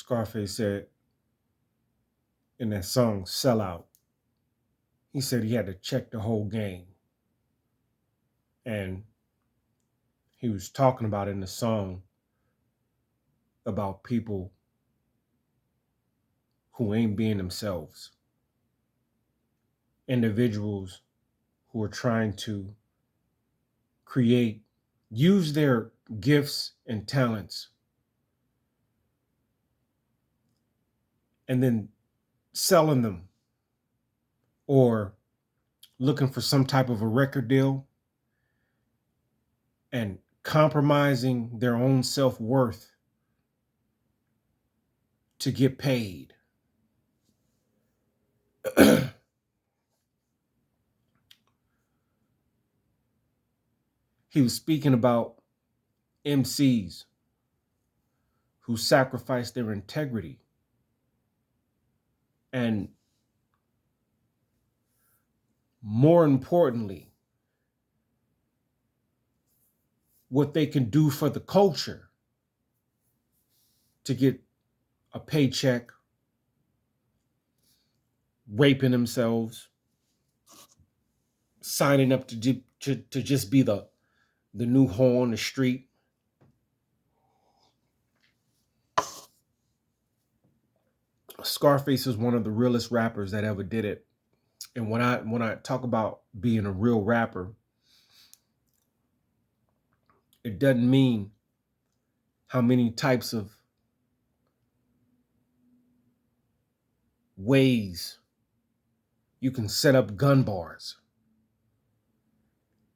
Scarface said in that song Sellout, he said he had to check the whole game. And he was talking about in the song about people who ain't being themselves, individuals who are trying to create, use their gifts and talents, and then selling them or looking for some type of a record deal and compromising their own self-worth to get paid. He was speaking about MCs who sacrificed their integrity and, more importantly, what they can do for the culture to get a paycheck, raping themselves, signing up to just be the new whore on the street. Scarface is one of the realest rappers that ever did it. And when I talk about being a real rapper, it doesn't mean how many types of ways you can set up gun bars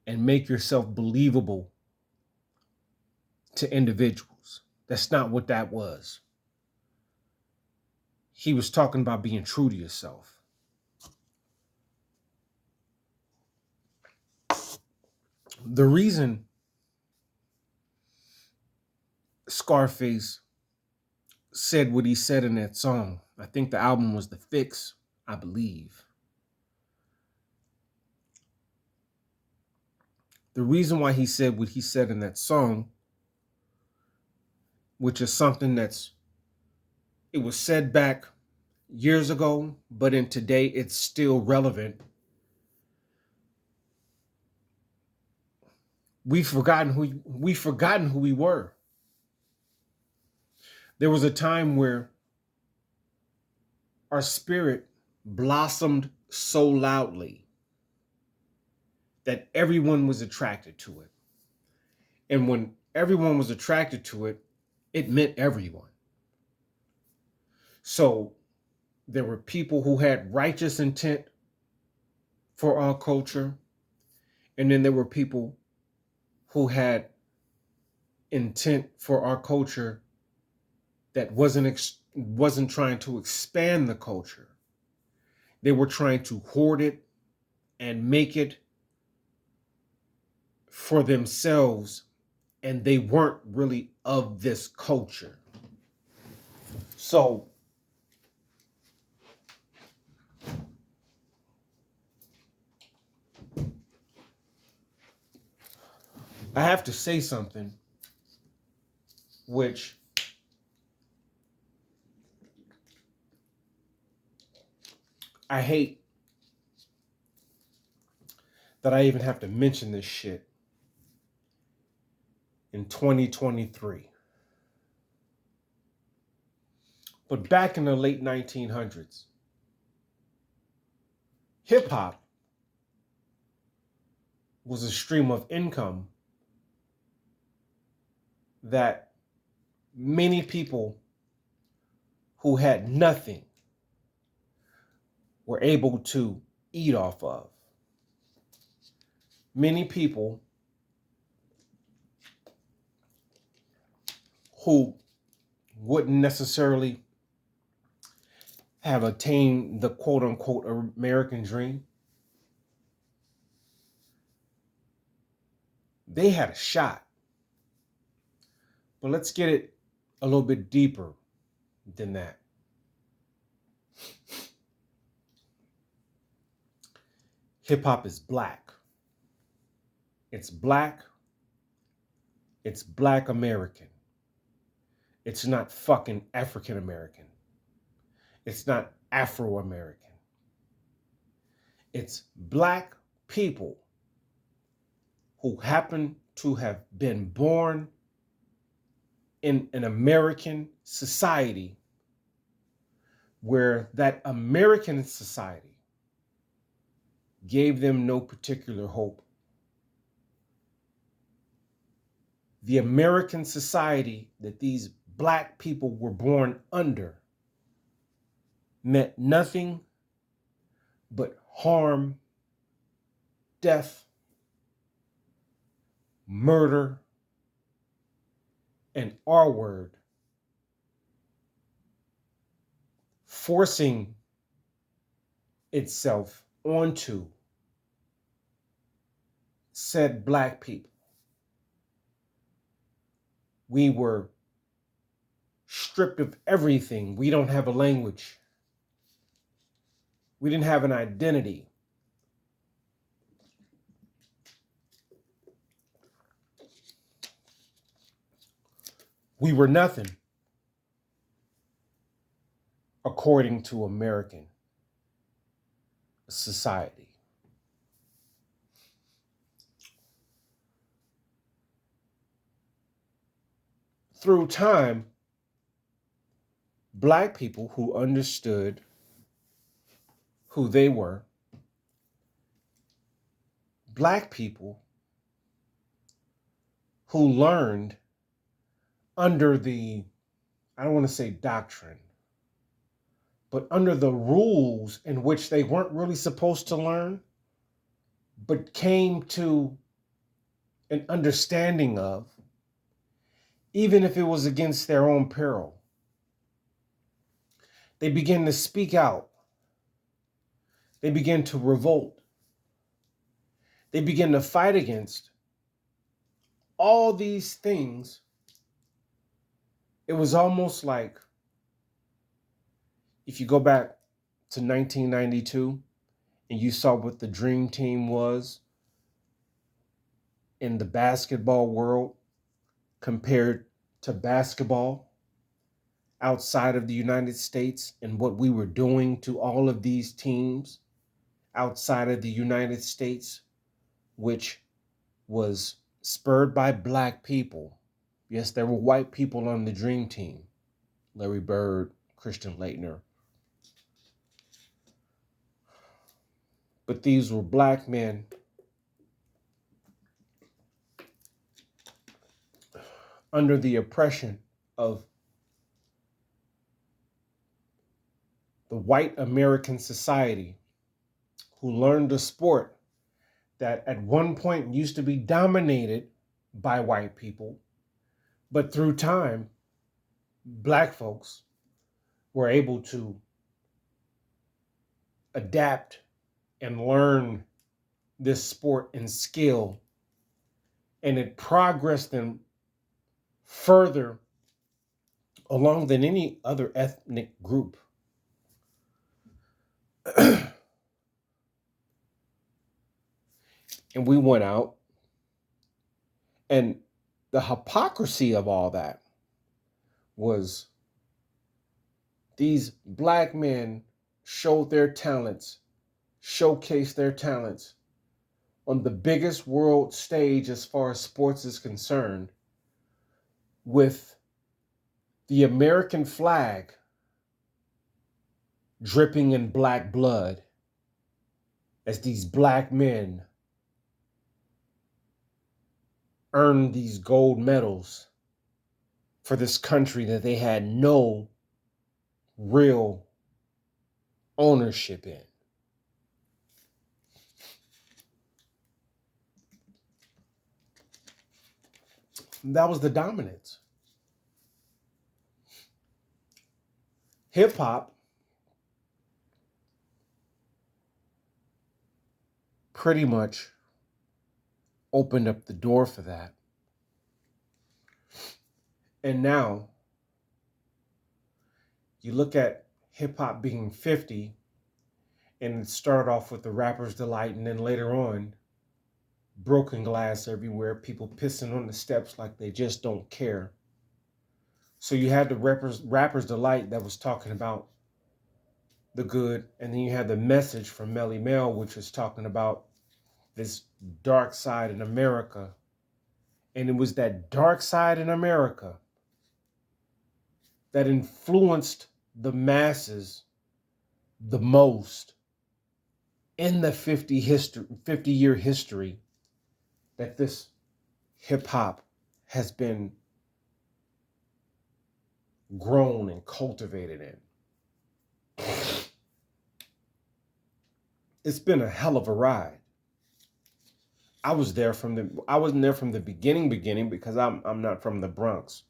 and make yourself believable to individuals. That's not what that was. He was talking about being true to yourself. The reason Scarface said what he said in that song, I think the album was The Fix, I believe. The reason why he said what he said in that song, which is something it was said back years ago, but in today it's still relevant. We've forgotten who we were. There was a time where our spirit blossomed so loudly that everyone was attracted to it. And when everyone was attracted to it, it meant everyone. So there were people who had righteous intent for our culture, and then there were people who had intent for our culture that wasn't trying to expand the culture. They were trying to hoard it and make it for themselves, and they weren't really of this culture. So I have to say something which I hate that I even have to mention this shit in 2023. But back in the late 1900s, hip hop was a stream of income that many people who had nothing were able to eat off of. Many people who wouldn't necessarily have attained the quote unquote American dream, they had a shot. But let's get it a little bit deeper than that. Hip hop is black. It's black. It's Black American. It's not fucking African American. It's not Afro American. It's black people who happen to have been born in an American society where that American society gave them no particular hope. The American society that these black people were born under meant nothing but harm, death, murder, and R word, forcing itself onto said black people. We were stripped of everything. We don't have a language. We didn't have an identity. We were nothing according to American society. Through time, black people who understood who they were, black people who learned under the, I don't want to say doctrine, but under the rules in which they weren't really supposed to learn, but came to an understanding of, even if it was against their own peril. They began to speak out. They began to revolt. They began to fight against all these things. It was almost like, if you go back to 1992 and you saw what the Dream Team was in the basketball world compared to basketball outside of the United States, and what we were doing to all of these teams outside of the United States, which was spurred by black people. Yes, there were white people on the Dream Team. Larry Bird, Christian Laettner. But these were black men under the oppression of the white American society, who learned a sport that at one point used to be dominated by white people, but through time, black folks were able to adapt and learn this sport and skill, and it progressed them further along than any other ethnic group. And we went out, and the hypocrisy of all that was these black men showed their talents, showcased their talents on the biggest world stage as far as sports is concerned, with the American flag dripping in black blood, as these black men earned these gold medals for this country that they had no real ownership in. That was the dominance. Hip hop pretty much opened up the door for that. And now you look at hip hop being 50, and it started off with the Rapper's Delight, and then later on, broken glass everywhere, people pissing on the steps like they just don't care. So you had the Rapper's Delight that was talking about the good, and then you had the Message from Melly Mel, which was talking about this dark side in America. And it was that dark side in America that influenced the masses the most in the 50-year history that this hip hop has been grown and cultivated in. It's been a hell of a ride. I wasn't there from the beginning because I'm not from the Bronx.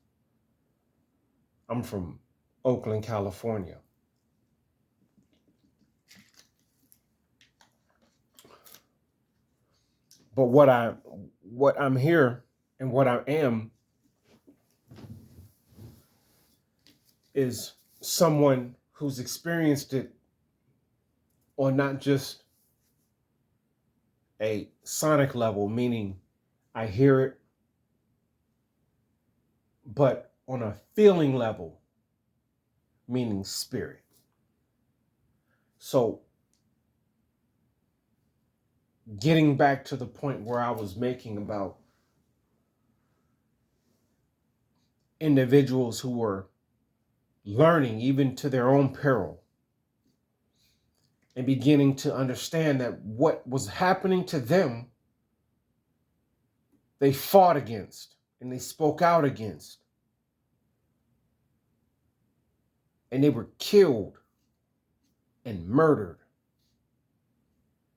I'm from Oakland, California. But what I'm here and what I am is someone who's experienced it on not just a sonic level, meaning I hear it, but on a feeling level, meaning spirit. So getting back to the point where I was making about individuals who were learning even to their own peril and beginning to understand that what was happening to them, they fought against and they spoke out against. And they were killed and murdered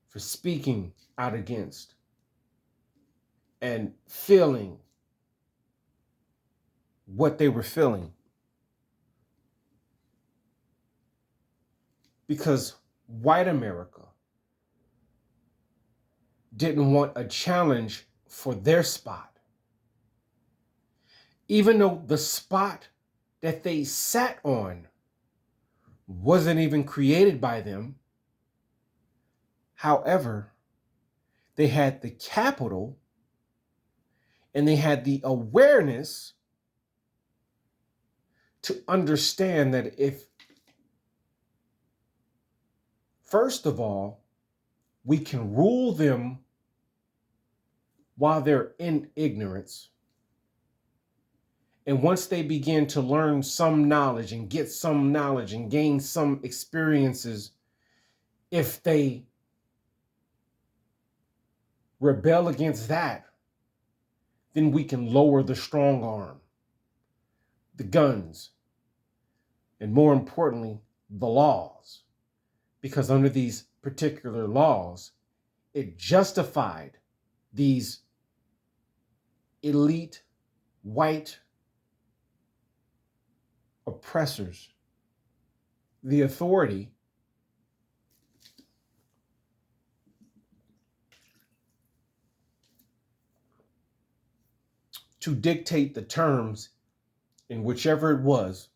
for speaking out against and feeling what they were feeling. Because white America didn't want a challenge for their spot. Even though the spot that they sat on wasn't even created by them. However, they had the capital and they had the awareness to understand that if, first of all, we can rule them while they're in ignorance, and once they begin to learn some knowledge and get some knowledge and gain some experiences, if they rebel against that, then we can lower the strong arm, the guns, and more importantly, the laws. Because under these particular laws, it justified these elite white oppressors, the authority to dictate the terms in whichever it was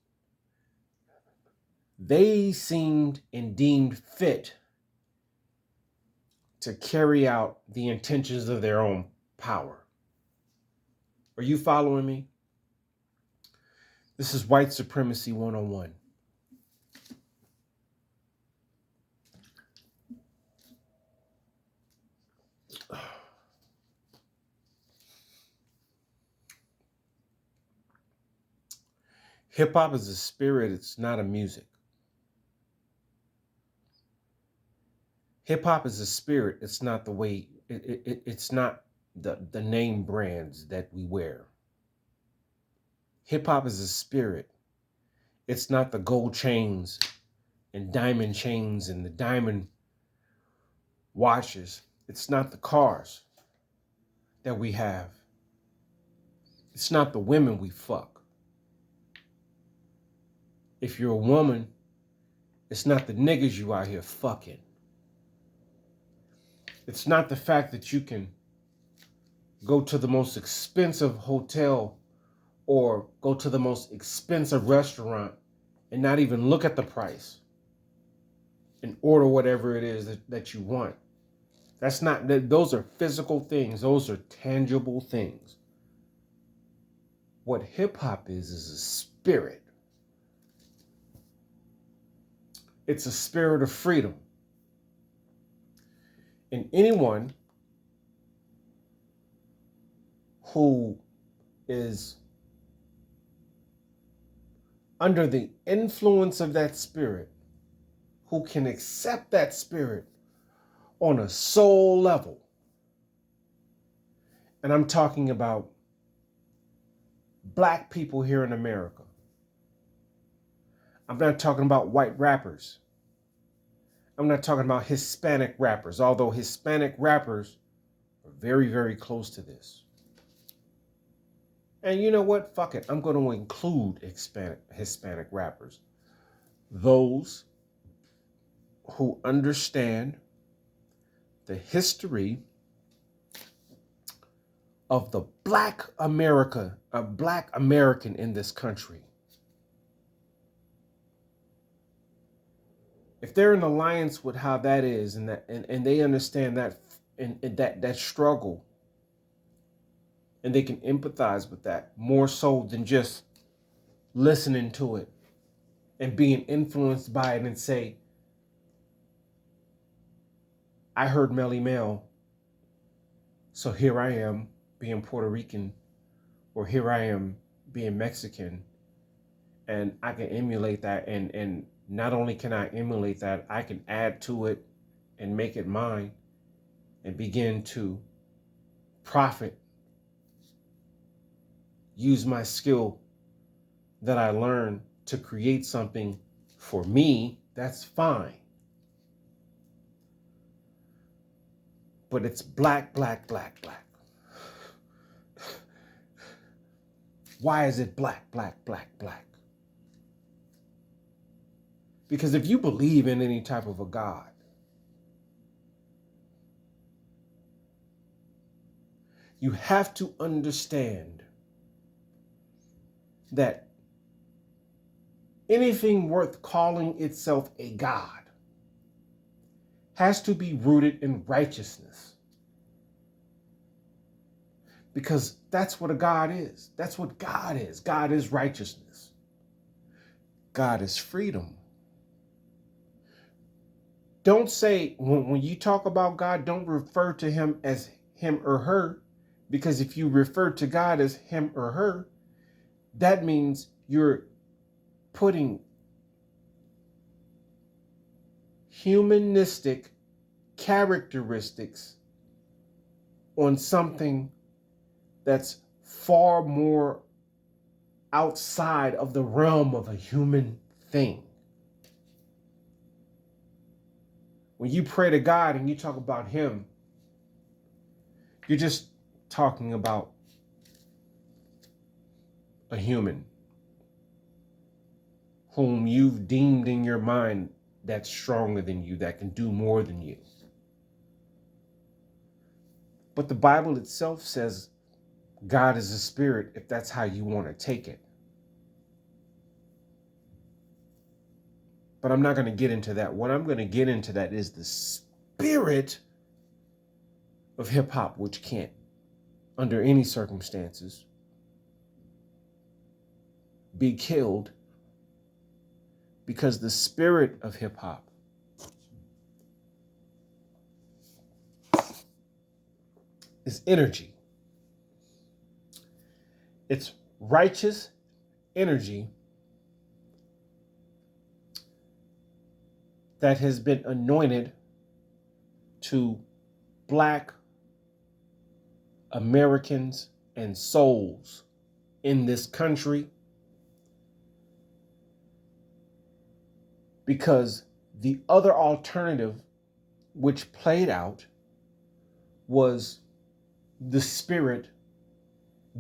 they seemed and deemed fit to carry out the intentions of their own power. Are you following me? This is White Supremacy 101. Hip hop is a spirit, it's not a music. Hip hop is a spirit, it's not the way, it's not the name brands that we wear. Hip hop is a spirit. It's not the gold chains and diamond chains and the diamond watches. It's not the cars that we have. It's not the women we fuck. If you're a woman, it's not the niggas you out here fucking. It's not the fact that you can go to the most expensive hotel or go to the most expensive restaurant and not even look at the price and order whatever it is that you want. That's not, those are physical things. Those are tangible things. What hip hop is a spirit. It's a spirit of freedom. And anyone who is under the influence of that spirit, who can accept that spirit on a soul level, and I'm talking about Black people here in America. I'm not talking about white rappers. I'm not talking about Hispanic rappers, although Hispanic rappers are very, very close to this. And you know what? Fuck it. I'm going to include Hispanic rappers. Those who understand the history of the Black American in this country. If they're in alliance with how that is, and they understand that and that struggle, and they can empathize with that more so than just listening to it and being influenced by it and say, I heard Melly Mel, so here I am being Puerto Rican, or here I am being Mexican, and I can emulate that, and not only can I emulate that, I can add to it and make it mine and begin to profit, use my skill that I learned to create something for me. That's fine. But it's black, black, black, black. Why is it black, black, black, black? Because if you believe in any type of a God, you have to understand that anything worth calling itself a God has to be rooted in righteousness. Because that's what a God is. That's what God is. God is righteousness. God is freedom. Don't say, when you talk about God, don't refer to him as him or her, because if you refer to God as him or her, that means you're putting humanistic characteristics on something that's far more outside of the realm of a human thing. When you pray to God and you talk about him, you're just talking about a human whom you've deemed in your mind that's stronger than you, that can do more than you. But the Bible itself says God is a spirit, if that's how you want to take it. But I'm not going to get into that. What I'm going to get into that is the spirit of hip hop, which can't, under any circumstances, be killed, because the spirit of hip hop is energy. It's righteous energy that has been anointed to Black Americans and souls in this country, because the other alternative which played out was the spirit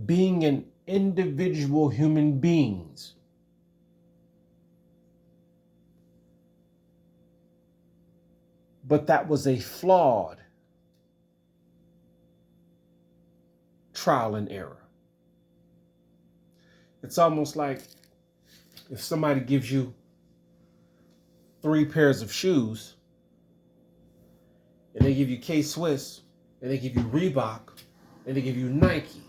being in individual human beings. But that was a flawed trial and error. It's almost like if somebody gives you 3 pairs of shoes, and they give you K-Swiss, and they give you Reebok, and they give you Nike.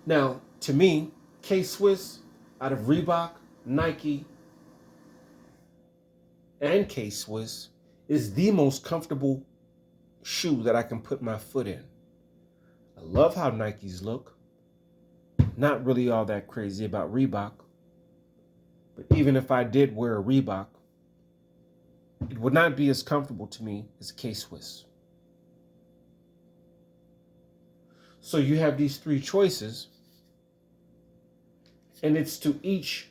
Now, to me, K-Swiss out of Reebok, Nike, and K-Swiss is the most comfortable shoe that I can put my foot in. I love how Nikes look. Not really all that crazy about Reebok. But even if I did wear a Reebok, it would not be as comfortable to me as a K-Swiss. So you have these three choices, and it's to each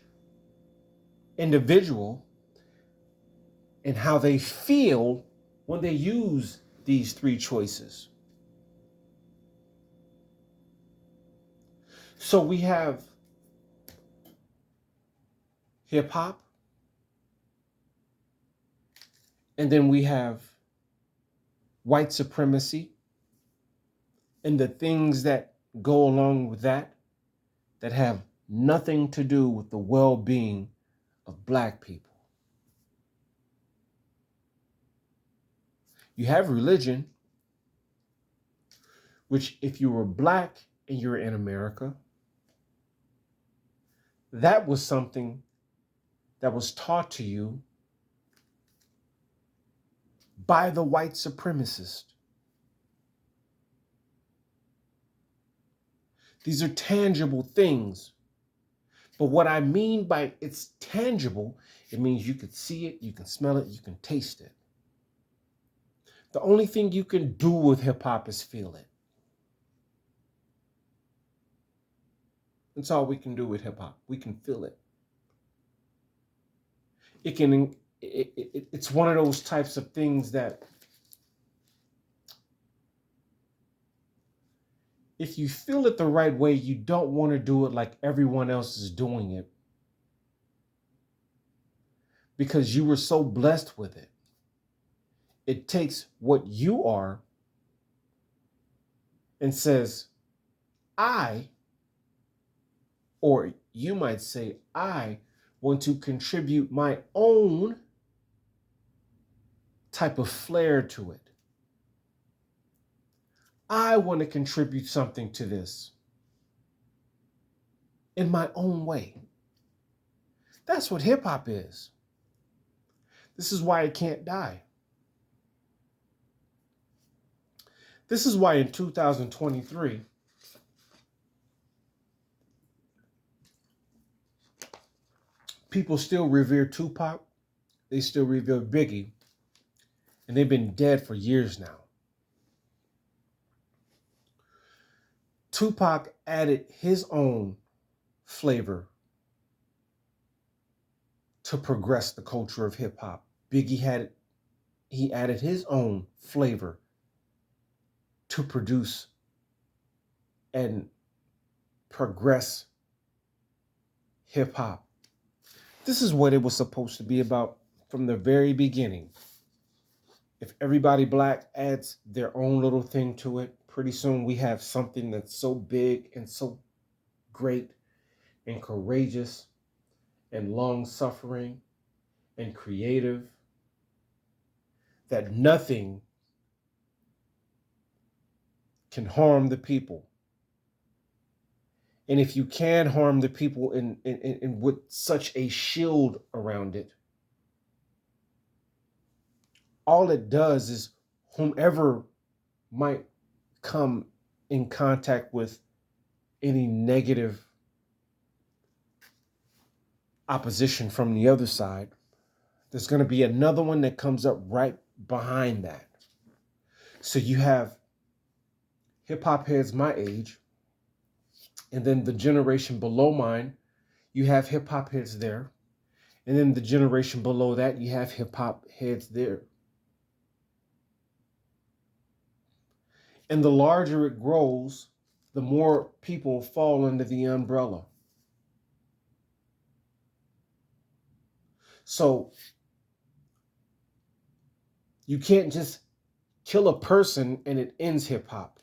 individual and how they feel when they use these three choices. So we have hip hop, and then we have white supremacy and the things that go along with that have nothing to do with the well-being of Black people. You have religion, which if you were Black and you're in America, that was something that was taught to you by the white supremacist. These are tangible things. But what I mean by it's tangible, it means you can see it, you can smell it, you can taste it. The only thing you can do with hip hop is feel it. That's all we can do with hip hop. We can feel it. It's one of those types of things that if you feel it the right way, you don't want to do it like everyone else is doing it because you were so blessed with it. It takes what you are and says, or you might say, I want to contribute my own type of flair to it. I want to contribute something to this in my own way. That's what hip hop is. This is why it can't die. This is why in 2023, people still revere Tupac, they still revere Biggie, and they've been dead for years now. Tupac added his own flavor to progress the culture of hip hop. Biggie added his own flavor to produce and progress hip hop. This is what it was supposed to be about from the very beginning. If everybody Black adds their own little thing to it, pretty soon we have something that's so big and so great and courageous and long-suffering and creative that nothing can harm the people. And if you can harm the people in with such a shield around it, all it does is whomever might come in contact with any negative opposition from the other side, there's going to be another one that comes up right behind that. So you have hip hop heads my age, and then the generation below mine, you have hip hop heads there. And then the generation below that, you have hip hop heads there. And the larger it grows, the more people fall under the umbrella. So you can't just kill a person and it ends hip hop.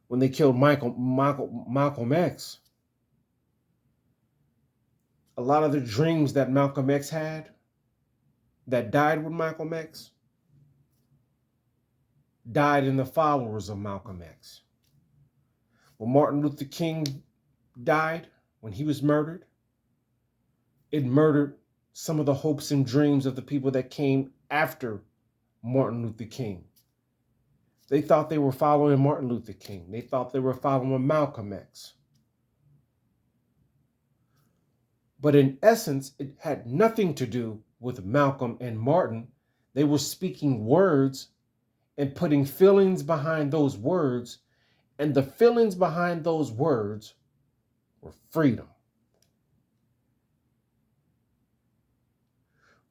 When they killed Malcolm X, a lot of the dreams that Malcolm X had that died with Malcolm X died in the followers of Malcolm X. When Martin Luther King died, when he was murdered, it murdered some of the hopes and dreams of the people that came after Martin Luther King. They thought they were following Martin Luther King. They thought they were following Malcolm X. But in essence, it had nothing to do with Malcolm and Martin. They were speaking words and putting feelings behind those words. And the feelings behind those words were freedom.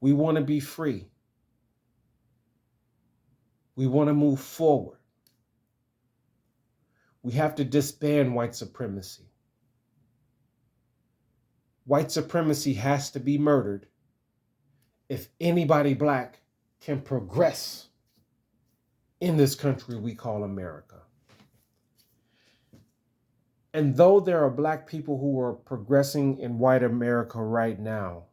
We want to be free. We want to move forward. We have to disband white supremacy. White supremacy has to be murdered if anybody black can progress in this country we call America. And though there are black people who are progressing in white America right now,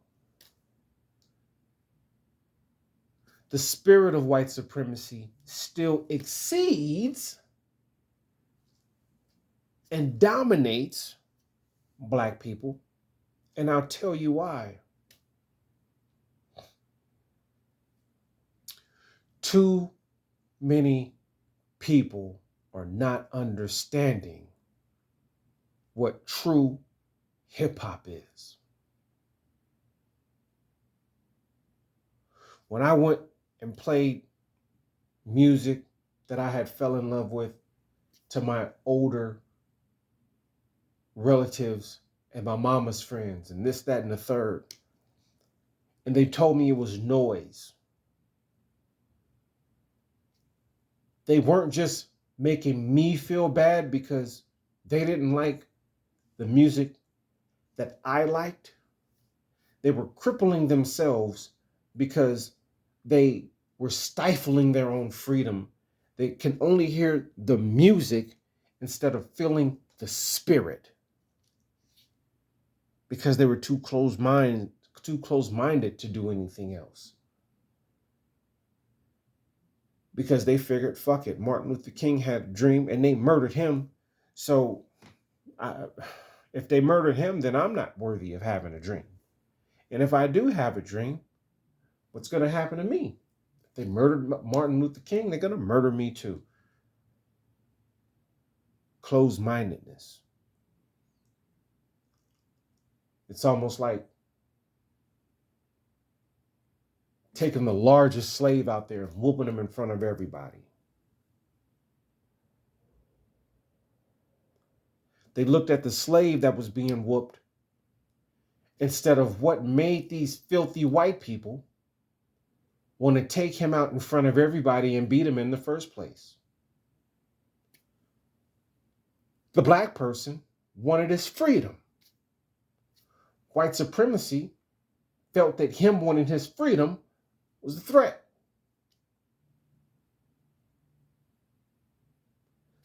the spirit of white supremacy still exceeds and dominates black people. And I'll tell you why. Too many people are not understanding what true hip hop is. When I went and played music that I had fell in love with to my older relatives and my mama's friends and this, that, and the third, and they told me it was noise. They weren't just making me feel bad because they didn't like the music that I liked. They were crippling themselves because they were stifling their own freedom. They can only hear the music instead of feeling the spirit because they were too close-minded to do anything else. Because they figured, fuck it, Martin Luther King had a dream and they murdered him. So if they murdered him, then I'm not worthy of having a dream. And if I do have a dream, what's going to happen to me? If they murdered Martin Luther King, they're going to murder me too. Closed-mindedness. It's almost like taking the largest slave out there and whooping him in front of everybody. They looked at the slave that was being whooped instead of what made these filthy white people want to take him out in front of everybody and beat him in the first place. The black person wanted his freedom. White supremacy felt that him wanting his freedom was a threat.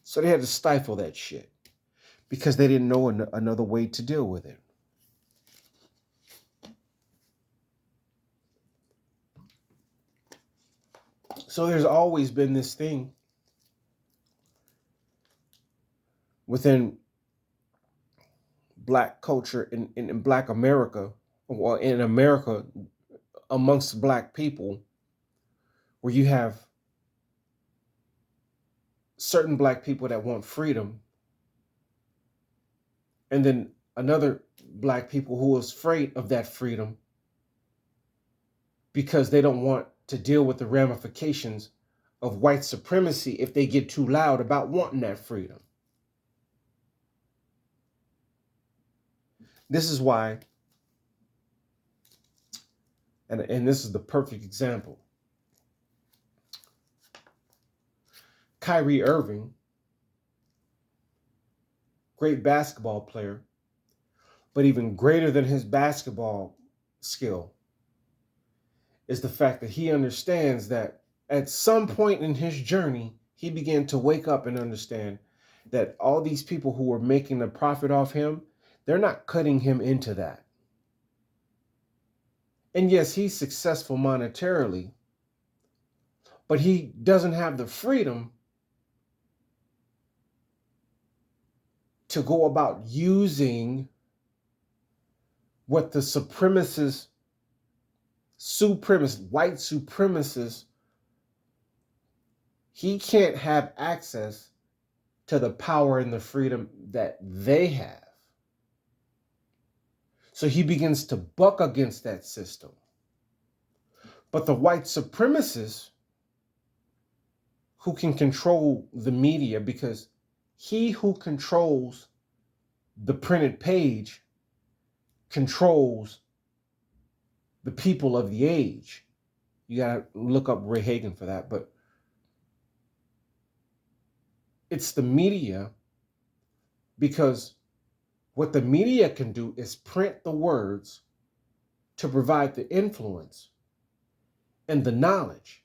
So they had to stifle that shit because they didn't know another way to deal with it. So there's always been this thing within black culture in black America, or in America amongst black people, where you have certain black people that want freedom, and then another black people who is afraid of that freedom because they don't want to deal with the ramifications of white supremacy if they get too loud about wanting that freedom. This is why, and this is the perfect example. Kyrie Irving, great basketball player, but even greater than his basketball skill is the fact that he understands that at some point in his journey, he began to wake up and understand that all these people who were making a profit off him, they're not cutting him into that. And yes, he's successful monetarily, but he doesn't have the freedom to go about using what the white supremacists, he can't have access to the power and the freedom that they have. So he begins to buck against that system. But the white supremacists who can control the media, because he who controls the printed page controls the people of the age. You got to look up Ray Hagan for that. But it's the media, because what the media can do is print the words to provide the influence and the knowledge.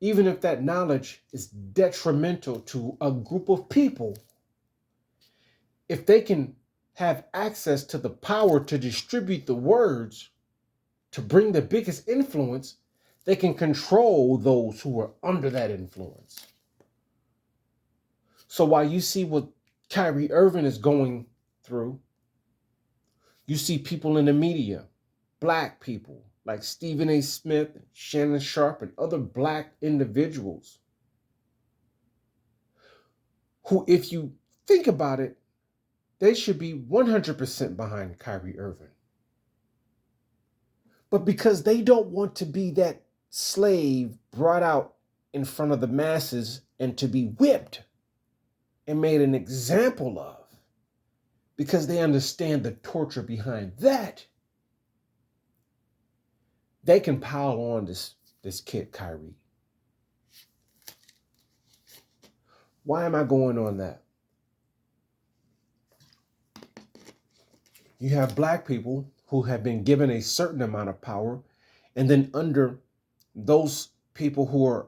Even if that knowledge is detrimental to a group of people, if they can have access to the power to distribute the words to bring the biggest influence, they can control those who are under that influence. So while you see what Kyrie Irving is going through, you see people in the media, black people like Stephen A. Smith, Shannon Sharp, and other black individuals who, if you think about it, they should be 100% behind Kyrie Irving. But because they don't want to be that slave brought out in front of the masses and to be whipped and made an example of, because they understand the torture behind that, they can pile on this kid, Kyrie. Why am I going on that? You have black people who have been given a certain amount of power, and then under those people who are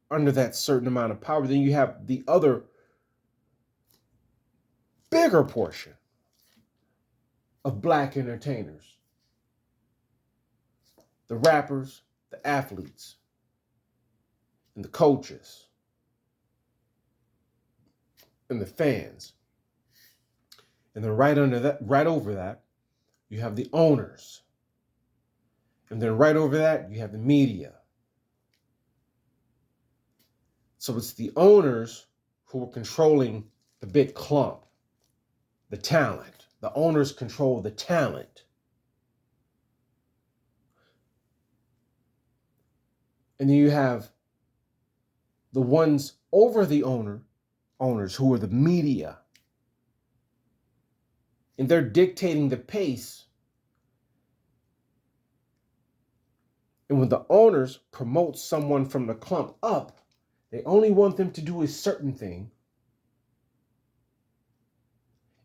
under that certain amount of power, then you have the other bigger portion of black entertainers. The rappers, the athletes, and the coaches, and the fans. And then right over that, you have the owners. And then right over that, you have the media. So it's the owners who are controlling the big clump, the talent. The owners control the talent. And then you have the ones over the owners who are the media. And they're dictating the pace. And when the owners promote someone from the clump up, they only want them to do a certain thing.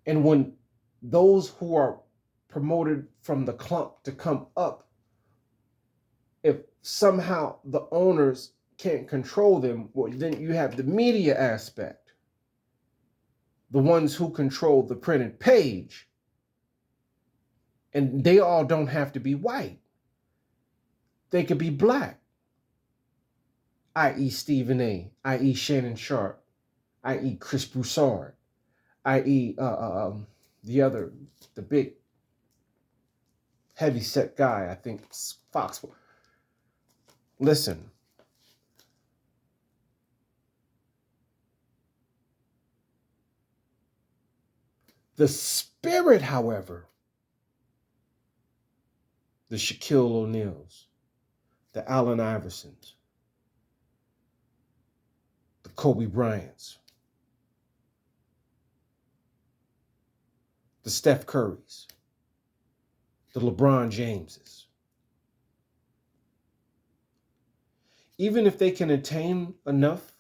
And when those who are promoted from the clump to come up, if somehow the owners can't control them, well, then you have the media aspect. The ones who control the printed page. And they all don't have to be white. They could be black, i.e. Stephen A., i.e. Shannon Sharp, i.e. Chris Broussard, i.e. the big heavy-set guy, I think Fox. Listen. The spirit, however, the Shaquille O'Neals, the Allen Iversons, the Kobe Bryants, the Steph Currys, the LeBron Jameses. Even if they can attain enough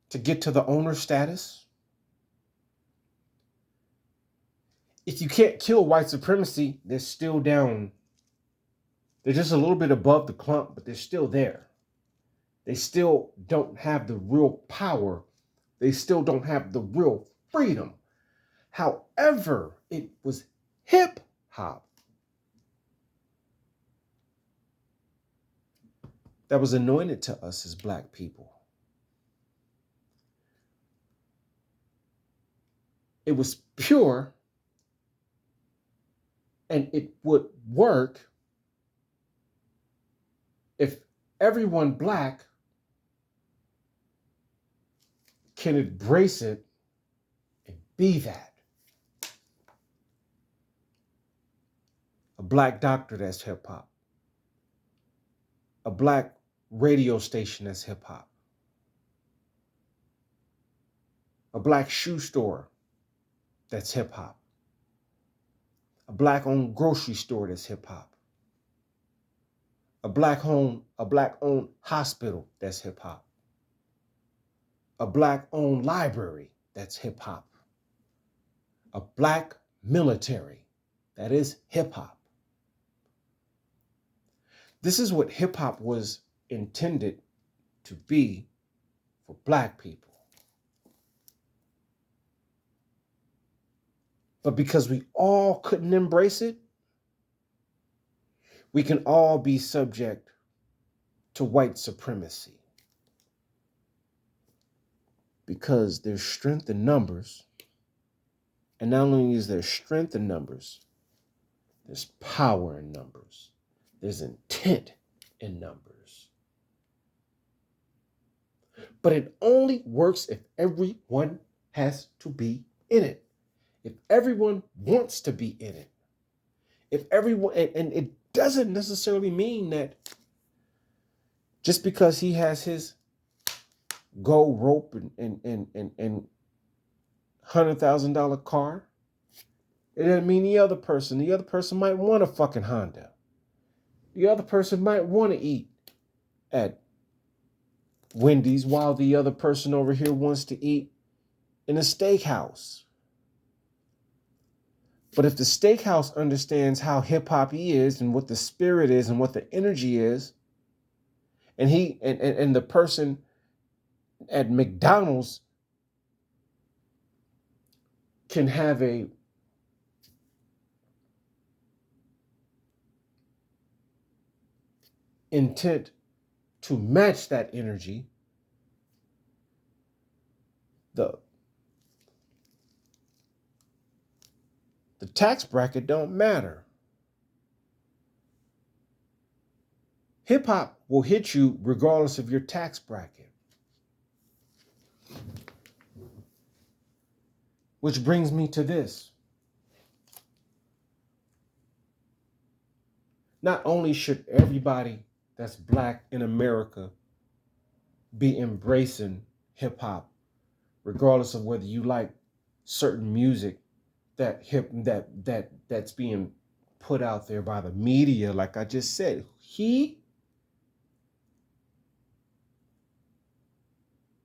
to get to the owner status, if you can't kill white supremacy, they're still down. They're just a little bit above the clump, but they're still there. They still don't have the real power. They still don't have the real freedom. However, it was hip hop that was anointed to us as Black people. It was pure, and it would work if everyone Black can embrace it and be that. A Black doctor, that's hip hop. A Black radio station, that's hip hop. A Black shoe store, that's hip hop. A Black owned grocery store, that's hip hop. A Black owned hospital, that's hip hop. A Black owned library, that's hip hop. A Black military, that is hip hop. This is what hip hop was intended to be for Black people. But because we all couldn't embrace it, we can all be subject to white supremacy. Because there's strength in numbers. And not only is there strength in numbers, there's power in numbers. There's intent in numbers. But it only works if everyone has to be in it. If everyone wants to be in it. If everyone, and it doesn't necessarily mean that just because he has his gold rope and $100,000 car, it doesn't mean the other person might want a fucking Honda. The other person might want to eat at Wendy's while the other person over here wants to eat in a steakhouse. But if the steakhouse understands how hip hop is and what the spirit is and what the energy is, and and the person at McDonald's can have a intent to match that energy, the tax bracket don't matter. Hip hop will hit you regardless of your tax bracket. Which brings me to this. Not only should everybody that's Black in America be embracing hip hop, regardless of whether you like certain music that's being put out there by the media, like I just said, he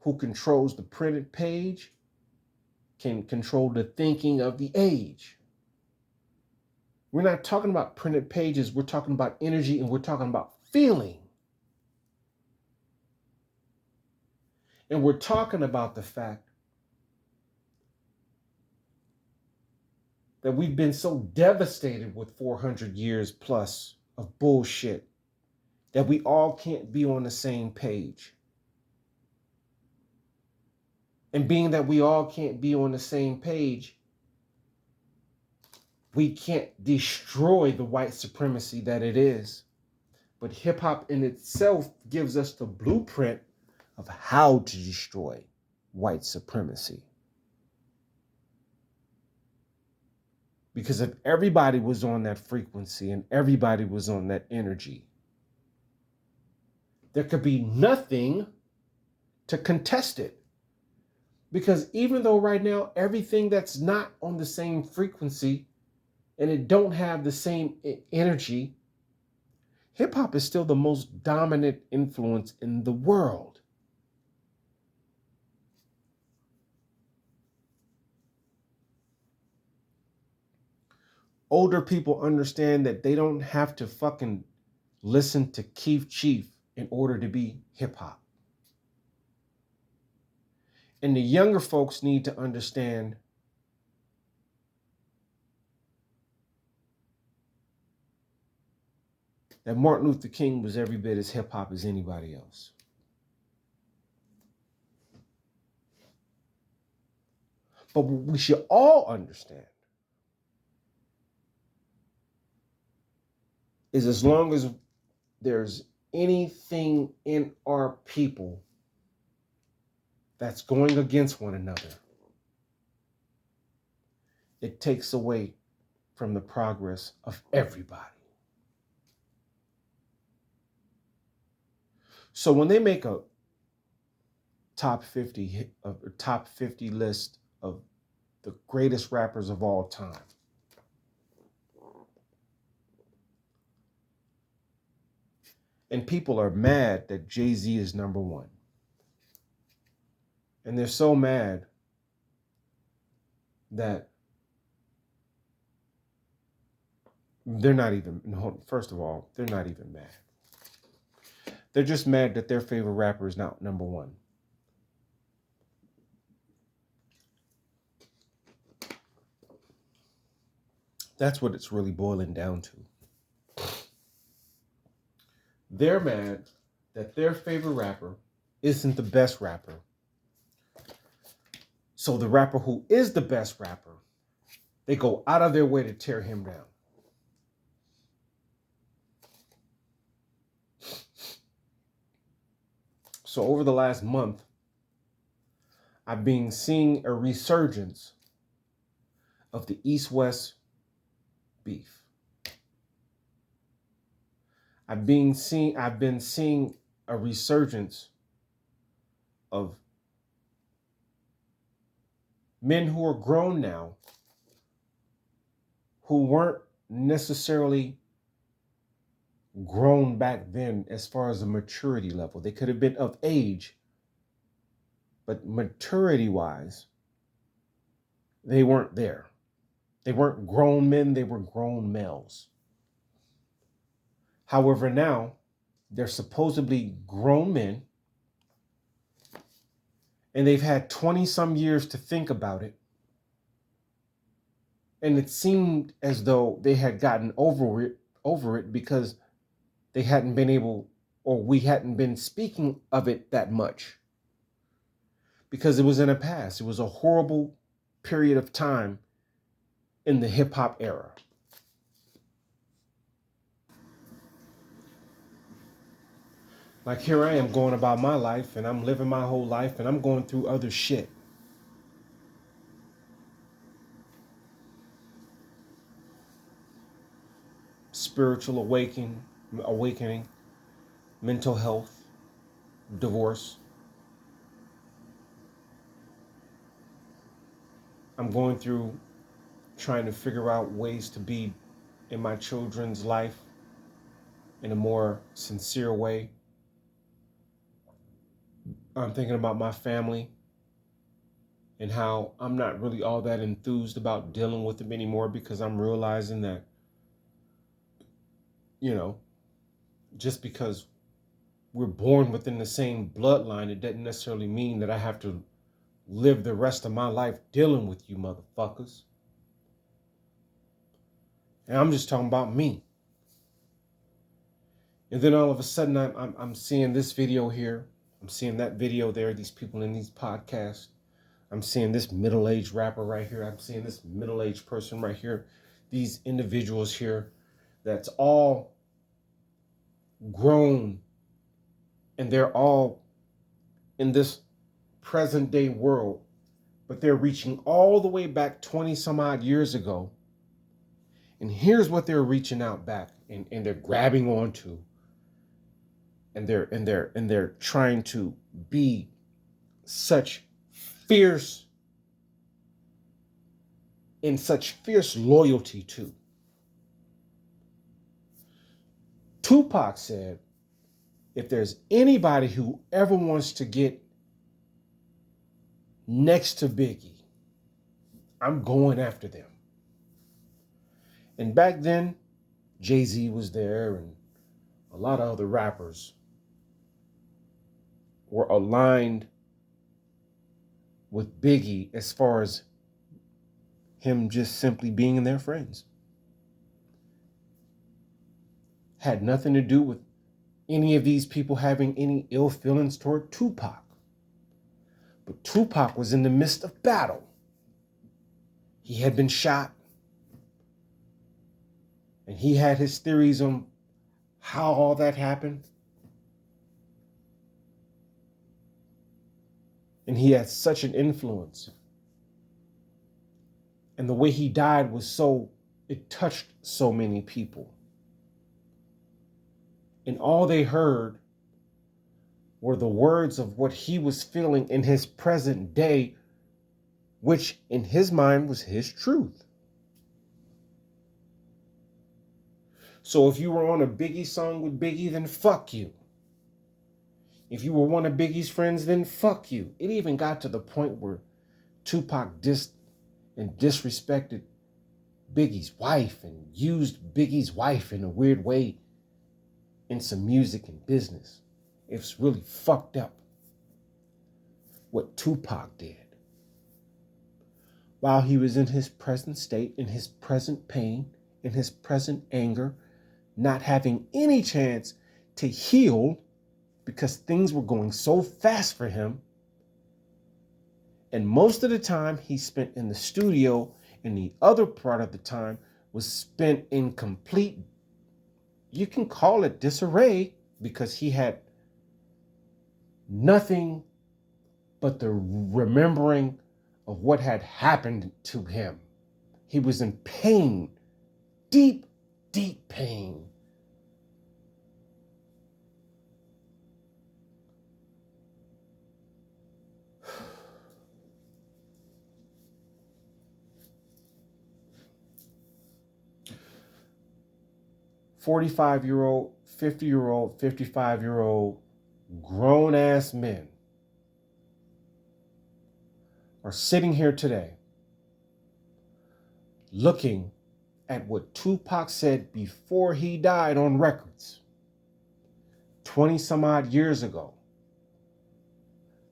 who controls the printed page can control the thinking of the age. We're not talking about printed pages, we're talking about energy, and we're talking about feeling. And we're talking about the fact that we've been so devastated with 400 years plus of bullshit that we all can't be on the same page. And being that we all can't be on the same page, we can't destroy the white supremacy that it is. But hip hop in itself gives us the blueprint of how to destroy white supremacy. Because if everybody was on that frequency and everybody was on that energy, there could be nothing to contest it. Because even though right now everything that's not on the same frequency and it don't have the same energy, hip hop is still the most dominant influence in the world. Older people understand that they don't have to fucking listen to Keef Chief in order to be hip hop. And the younger folks need to understand that Martin Luther King was every bit as hip hop as anybody else. But what we should all understand is as long as there's anything in our people that's going against one another, it takes away from the progress of everybody. So when they make a top 50 list of the greatest rappers of all time, and people are mad that Jay-Z is number one, and they're so mad that they're not even, first of all, they're not even mad. They're just mad that their favorite rapper is not number one. That's what it's really boiling down to. They're mad that their favorite rapper isn't the best rapper. So the rapper who is the best rapper, they go out of their way to tear him down. So over the last month, I've been seeing a resurgence of the East-West beef. I've been seeing a resurgence of men who are grown now who weren't necessarily grown back then as far as a maturity level. They could have been of age, but maturity-wise, they weren't there. They weren't grown men, they were grown males. However, now they're supposedly grown men, and they've had 20 some years to think about it. And it seemed as though they had gotten over it because they hadn't been able, or we hadn't been speaking of it that much. Because it was in the past. It was a horrible period of time in the hip hop era. Like here I am going about my life, and I'm living my whole life, and I'm going through other shit. Spiritual awakening, mental health, divorce. I'm going through trying to figure out ways to be in my children's life in a more sincere way. I'm thinking about my family and how I'm not really all that enthused about dealing with them anymore because I'm realizing that, just because we're born within the same bloodline, it doesn't necessarily mean that I have to live the rest of my life dealing with you motherfuckers. And I'm just talking about me. And then all of a sudden I'm seeing this video here. I'm seeing that video there, these people in these podcasts. I'm seeing this middle-aged rapper right here. I'm seeing this middle-aged person right here. These individuals here that's all grown, and they're all in this present day world, but they're reaching all the way back 20 some odd years ago. And here's what they're reaching out back and they're grabbing onto. And they're trying to be such fierce loyalty to. Tupac said, if there's anybody who ever wants to get next to Biggie, I'm going after them. And back then, Jay-Z was there and a lot of other rappers were aligned with Biggie as far as him just simply being their friends. had nothing to do with any of these people having any ill feelings toward Tupac. But Tupac was in the midst of battle. He had been shot, and he had his theories on how all that happened. And he had such an influence. And the way he died it touched so many people. And all they heard were the words of what he was feeling in his present day, which in his mind was his truth. So if you were on a Biggie song with Biggie, then fuck you. If you were one of Biggie's friends, then fuck you. It even got to the point where Tupac dissed and disrespected Biggie's wife and used Biggie's wife in a weird way in some music and business. It was really fucked up what Tupac did. While he was in his present state, in his present pain, in his present anger, not having any chance to heal because things were going so fast for him. And most of the time he spent in the studio, and the other part of the time was spent in complete, you can call it disarray, because he had nothing but the remembering of what had happened to him. He was in pain, deep, deep pain. "45-year-old, 50-year-old, 55-year-old grown-ass men are sitting here today looking at what Tupac said before he died on records 20 some odd years ago,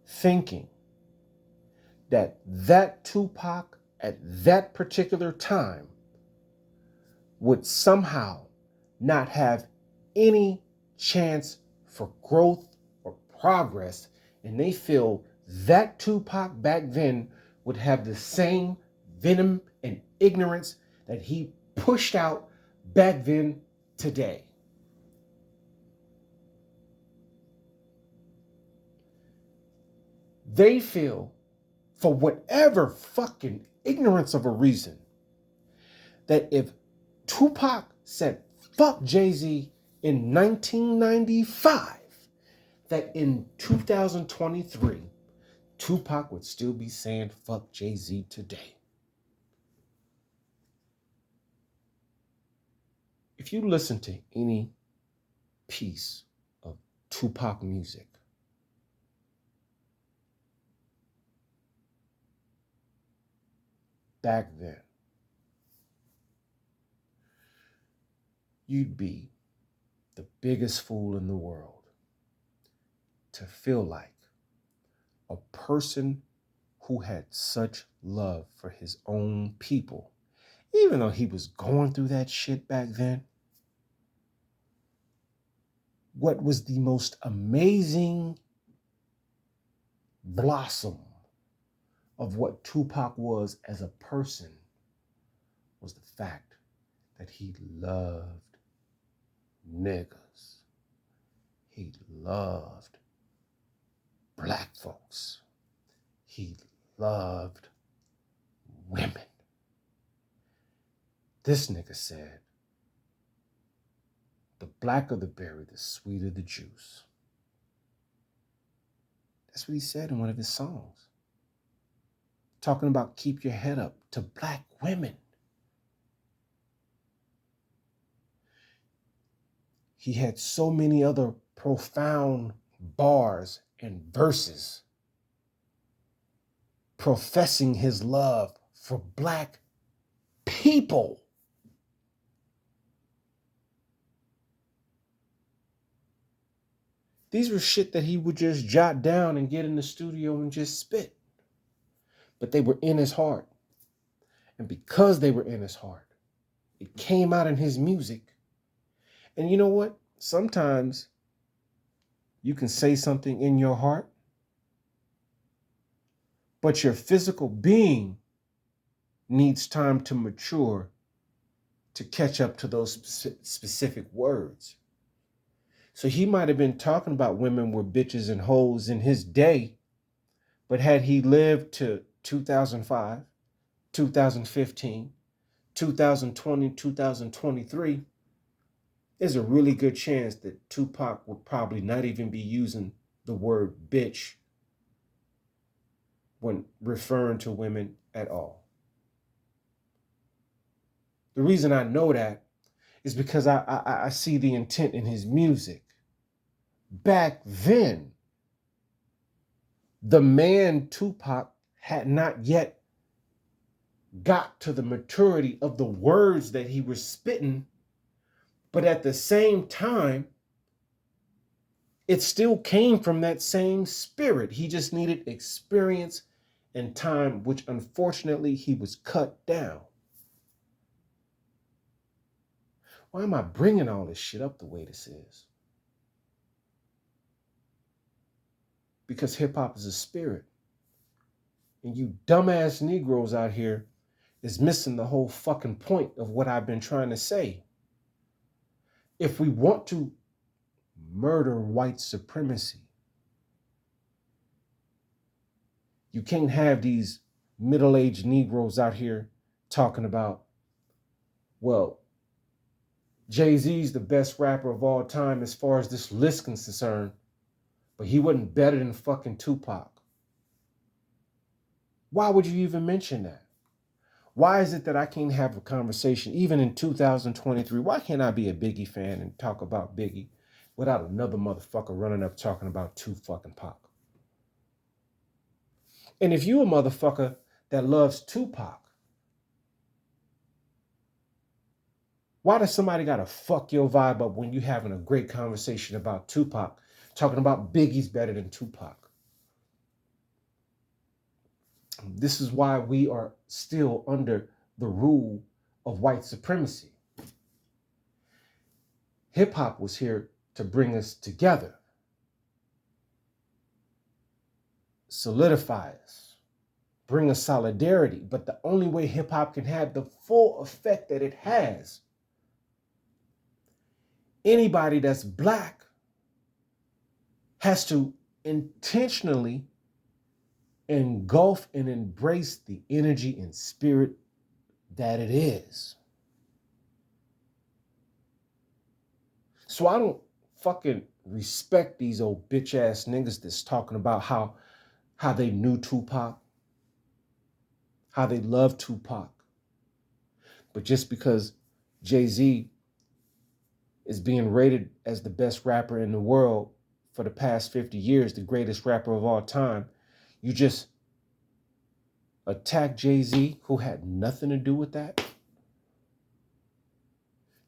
thinking that Tupac at that particular time would somehow not have any chance for growth or progress, and they feel that Tupac back then would have the same venom and ignorance that he pushed out back then today. They feel, for whatever fucking ignorance of a reason, that if Tupac said fuck Jay-Z in 1995, that in 2023, Tupac would still be saying fuck Jay-Z today. If you listen to any piece of Tupac music, back then, you'd be the biggest fool in the world to feel like a person who had such love for his own people, even though he was going through that shit back then. What was the most amazing blossom of what Tupac was as a person was the fact that he loved niggas. He loved black folks. He loved women. This nigga said, the blacker the berry, the sweeter the juice. That's what he said in one of his songs. Talking about keep your head up to black women. He had so many other profound bars and verses professing his love for black people. These were shit that he would just jot down and get in the studio and just spit. But they were in his heart. And because they were in his heart, it came out in his music. And you know what? Sometimes you can say something in your heart, but your physical being needs time to mature to catch up to those specific words. So he might have been talking about women were bitches and hoes in his day, but had he lived to 2005, 2015, 2020, 2023, there's a really good chance that Tupac would probably not even be using the word bitch when referring to women at all. The reason I know that is because I see the intent in his music. Back then, the man Tupac had not yet got to the maturity of the words that he was spitting, but at the same time, it still came from that same spirit. He just needed experience and time, which unfortunately he was cut down. Why am I bringing all this shit up the way this is? Because hip hop is a spirit. And you dumbass Negroes out here is missing the whole fucking point of what I've been trying to say. If we want to murder white supremacy, you can't have these middle-aged Negroes out here talking about, well, Jay-Z's the best rapper of all time as far as this list is concerned, but he wasn't better than fucking Tupac. Why would you even mention that? Why is it that I can't have a conversation, even in 2023? Why can't I be a Biggie fan and talk about Biggie without another motherfucker running up talking about Tupac? And if you a motherfucker that loves Tupac, why does somebody gotta fuck your vibe up when you having a great conversation about Tupac, talking about Biggie's better than Tupac? This is why we are still under the rule of white supremacy. Hip hop was here to bring us together, solidify us, bring us solidarity. But the only way hip hop can have the full effect that it has, anybody that's black has to intentionally engulf and embrace the energy and spirit that it is. So I don't fucking respect these old bitch ass niggas that's talking about how they knew Tupac, how they loved Tupac. But just because Jay-Z is being rated as the best rapper in the world for the past 50 years, the greatest rapper of all time, you just attack Jay-Z, who had nothing to do with that?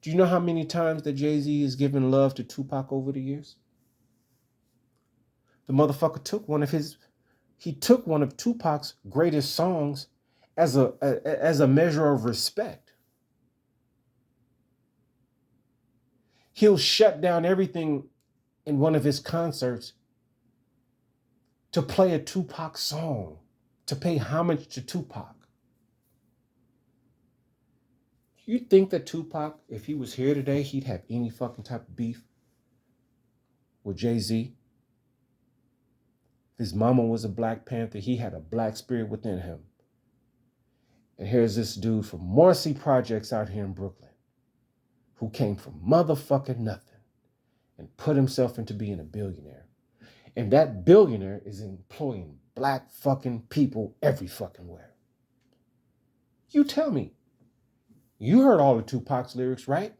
Do you know how many times that Jay-Z has given love to Tupac over the years? The motherfucker took one of Tupac's greatest songs as a measure of respect. He'll shut down everything in one of his concerts to play a Tupac song, to pay homage to Tupac. You think that Tupac, if he was here today, he'd have any fucking type of beef with Jay-Z? His mama was a Black Panther. He had a black spirit within him. And here's this dude from Morrissey Projects out here in Brooklyn who came from motherfucking nothing and put himself into being a billionaire. And that billionaire is employing black fucking people every fucking where. You tell me. You heard all of Tupac's lyrics, right?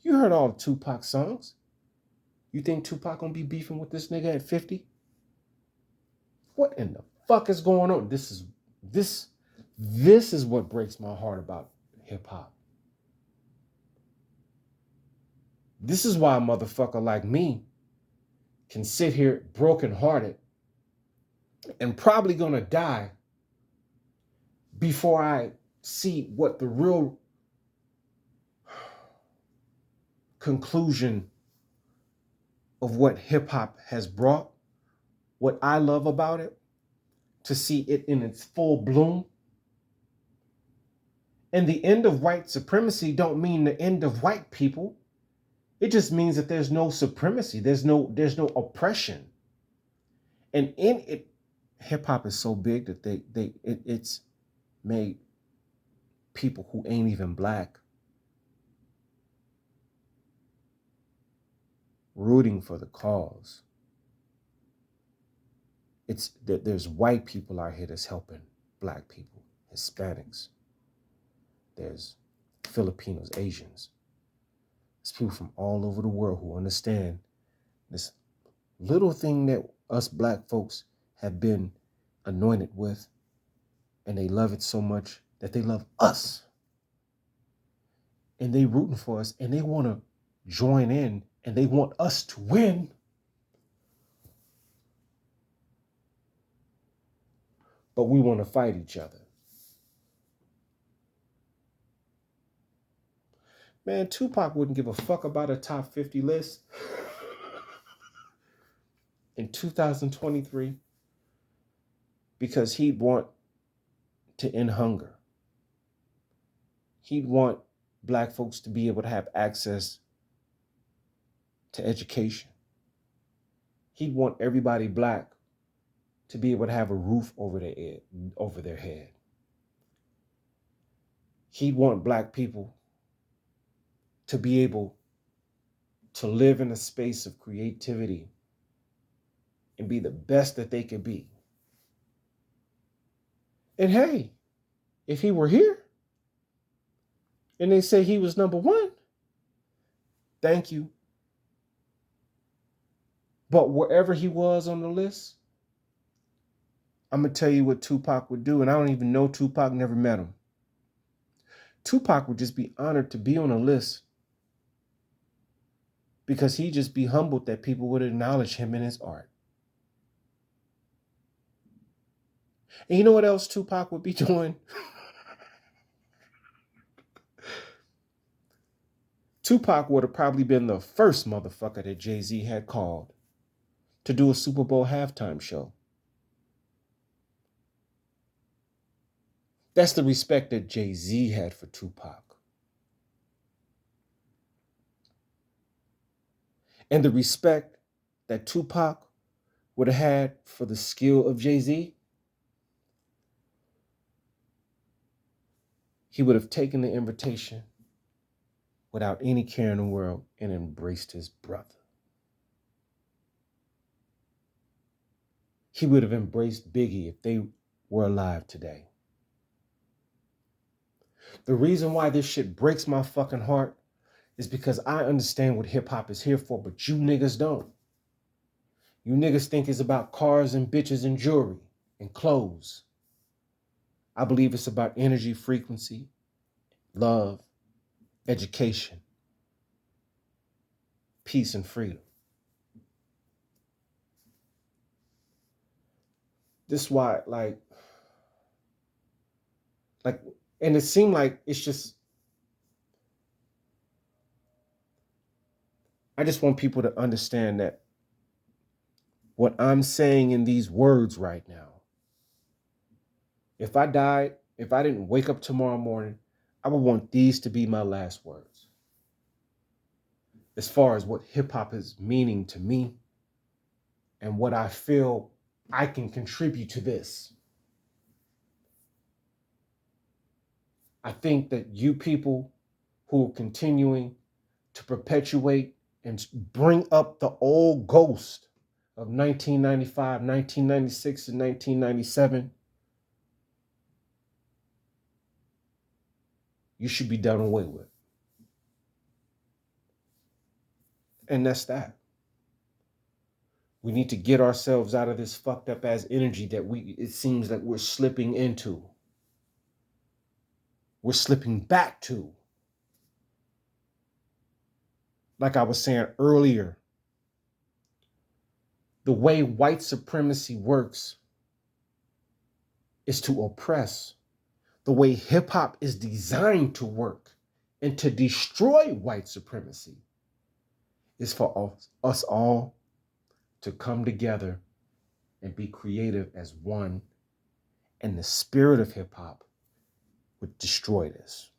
You heard all of Tupac's songs. You think Tupac gonna be beefing with this nigga at 50? What in the fuck is going on? This is what breaks my heart about hip hop. This is why a motherfucker like me can sit here brokenhearted and probably gonna die before I see what the real conclusion of what hip hop has brought, what I love about it, to see it in its full bloom. And the end of white supremacy don't mean the end of white people. It just means that there's no supremacy, there's no oppression. And in it, hip hop is so big that it's made people who ain't even black rooting for the cause. It's that there's white people out here that's helping black people, Hispanics. There's Filipinos, Asians. There's people from all over the world who understand this little thing that us black folks have been anointed with, and they love it so much that they love us. And they rooting for us, and they want to join in, and they want us to win. But we want to fight each other. Man, Tupac wouldn't give a fuck about a top 50 list in 2023 because he'd want to end hunger. He'd want black folks to be able to have access to education. He'd want everybody black to be able to have a roof over their head. He'd want black people to be able to live in a space of creativity and be the best that they could be. And hey, if he were here and they say he was number one, thank you. But wherever he was on the list, I'm going to tell you what Tupac would do. And I don't even know Tupac, never met him. Tupac would just be honored to be on a list because he'd just be humbled that people would acknowledge him in his art. And you know what else Tupac would be doing? Tupac would have probably been the first motherfucker that Jay-Z had called to do a Super Bowl halftime show. That's the respect that Jay-Z had for Tupac. And the respect that Tupac would have had for the skill of Jay-Z, he would have taken the invitation without any care in the world and embraced his brother. He would have embraced Biggie if they were alive today. The reason why this shit breaks my fucking heart is because I understand what hip hop is here for, but you niggas don't. You niggas think it's about cars and bitches and jewelry and clothes. I believe it's about energy, frequency, love, education, peace, and freedom. This is why, and it seemed like it's just, I just want people to understand that what I'm saying in these words right now, if I died, if I didn't wake up tomorrow morning, I would want these to be my last words. As far as what hip hop is meaning to me and what I feel I can contribute to this. I think that you people who are continuing to perpetuate and bring up the old ghost of 1995, 1996, and 1997, you should be done away with. And that's that. We need to get ourselves out of this fucked up ass energy that it seems like we're slipping into. We're slipping back to. Like I was saying earlier, the way white supremacy works is to oppress. The way hip hop is designed to work and to destroy white supremacy. is for us all to come together and be creative as one, and the spirit of hip hop would destroy this.